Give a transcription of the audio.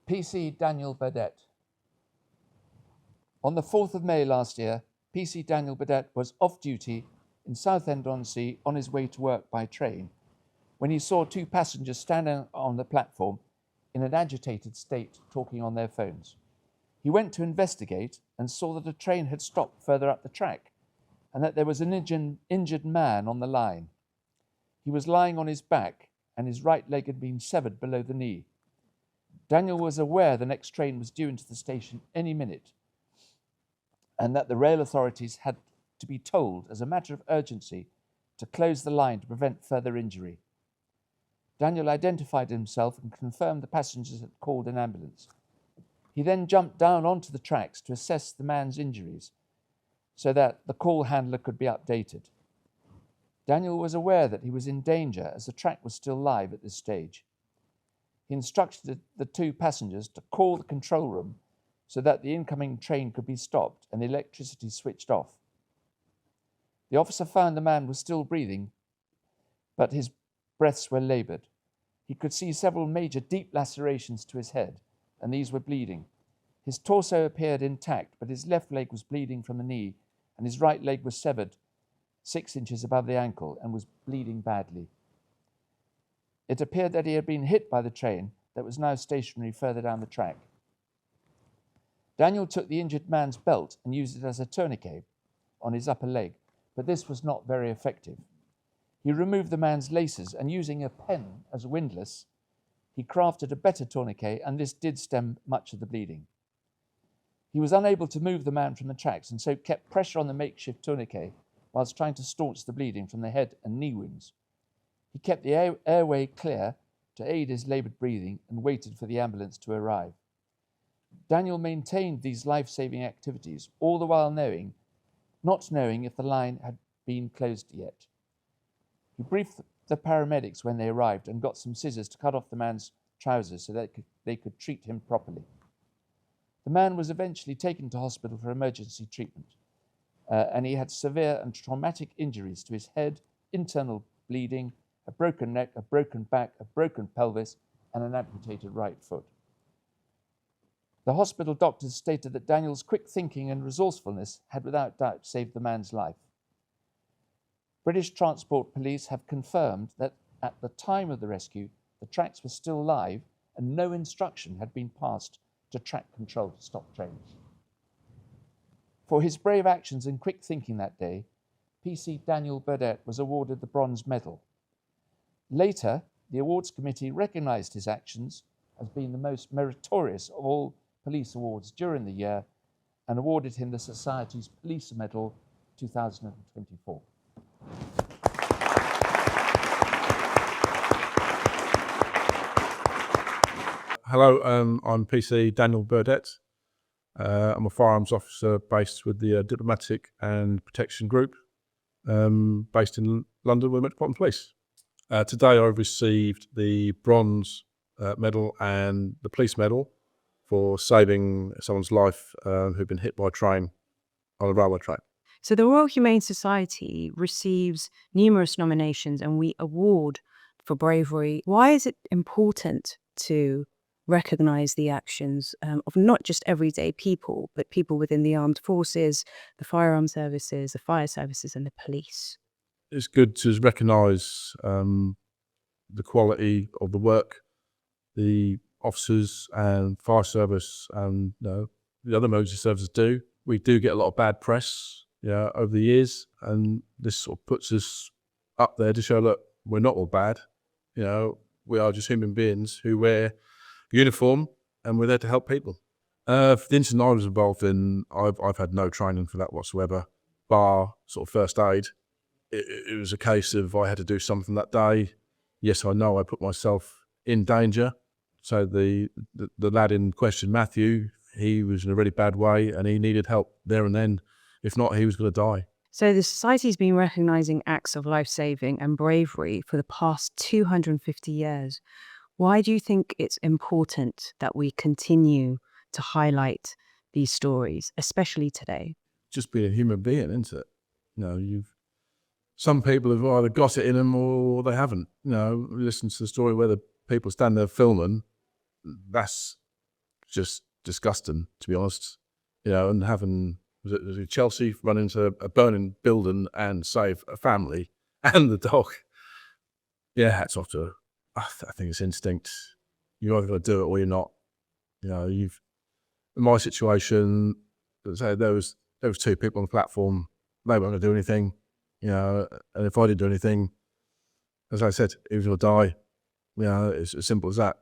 PC Daniel Burdett. On the 4th of May last year, PC Daniel Burdett was off duty in Southend-on-Sea on his way to work by train when he saw two passengers standing on the platform in an agitated state talking on their phones. He went to investigate and saw that a train had stopped further up the track and that there was an injured man on the line. He was lying on his back and his right leg had been severed below the knee. Daniel was aware the next train was due into the station any minute and that the rail authorities had to be told as a matter of urgency to close the line to prevent further injury. Daniel identified himself and confirmed the passengers had called an ambulance. He then jumped down onto the tracks to assess the man's injuries so that the call handler could be updated. Daniel was aware that he was in danger as the track was still live at this stage. He instructed the two passengers to call the control room so that the incoming train could be stopped and the electricity switched off. The officer found the man was still breathing, but his breaths were laboured. He could see several major deep lacerations to his head, and these were bleeding. His torso appeared intact, but his left leg was bleeding from the knee, and his right leg was severed 6 inches above the ankle and was bleeding badly. It appeared that he had been hit by the train that was now stationary further down the track. Daniel took the injured man's belt and used it as a tourniquet on his upper leg, but this was not very effective. He removed the man's laces and using a pen as a windlass, he crafted a better tourniquet, and this did stem much of the bleeding. He was unable to move the man from the tracks and so kept pressure on the makeshift tourniquet whilst trying to staunch the bleeding from the head and knee wounds. He kept the airway clear to aid his laboured breathing and waited for the ambulance to arrive. Daniel maintained these life-saving activities, all the while not knowing if the line had been closed yet. He briefed the paramedics when they arrived and got some scissors to cut off the man's trousers so that they could treat him properly. The man was eventually taken to hospital for emergency treatment, and he had severe and traumatic injuries to his head, internal bleeding, a broken neck, a broken back, a broken pelvis, and an amputated right foot. The hospital doctors stated that Daniel's quick thinking and resourcefulness had without doubt saved the man's life. British Transport Police have confirmed that at the time of the rescue, the tracks were still live and no instruction had been passed to track control to stop trains. For his brave actions and quick thinking that day, PC Daniel Burdett was awarded the Bronze Medal. Later, the awards committee recognised his actions as being the most meritorious of all police awards during the year and awarded him the Society's Police Medal 2024. Hello, I'm PC Daniel Burdett. I'm a firearms officer based with the Diplomatic and Protection Group, based in London with Metropolitan Police. Today I've received the Bronze Medal and the Police Medal for saving someone's life who'd been hit by a train on a railway track. So the Royal Humane Society receives numerous nominations and we award for bravery. Why is it important to recognise the actions of not just everyday people, but people within the armed forces, the firearm services, the fire services and the police? It's good to recognise the quality of the work the officers and fire service and the other emergency services do. We do get a lot of bad press over the years, and this sort of puts us up there to show, look, we're not all bad. We are just human beings who wear uniform and we're there to help people. For the incident I was involved in, I've had no training for that whatsoever, bar sort of first aid. It was a case of I had to do something that day. Yes, I know I put myself in danger. So the lad in question, Matthew, he was in a really bad way and he needed help there and then. If not, he was going to die. So the Society's been recognising acts of life-saving and bravery for the past 250 years. Why do you think it's important that we continue to highlight these stories, especially today? Just being a human being, isn't it? Some people have either got it in them or they haven't. Listen to the story where the people stand there filming. That's just disgusting, to be honest. You know, and having was it Chelsea run into a burning building and save a family and the dog. Yeah, hats off to her. I think it's instinct. You're either going to do it or you're not. You know, in my situation, say there was 2 people on the platform. They weren't going to do anything. You know, and if I didn't do anything, as I said, he was going to die. You know, it's as simple as that.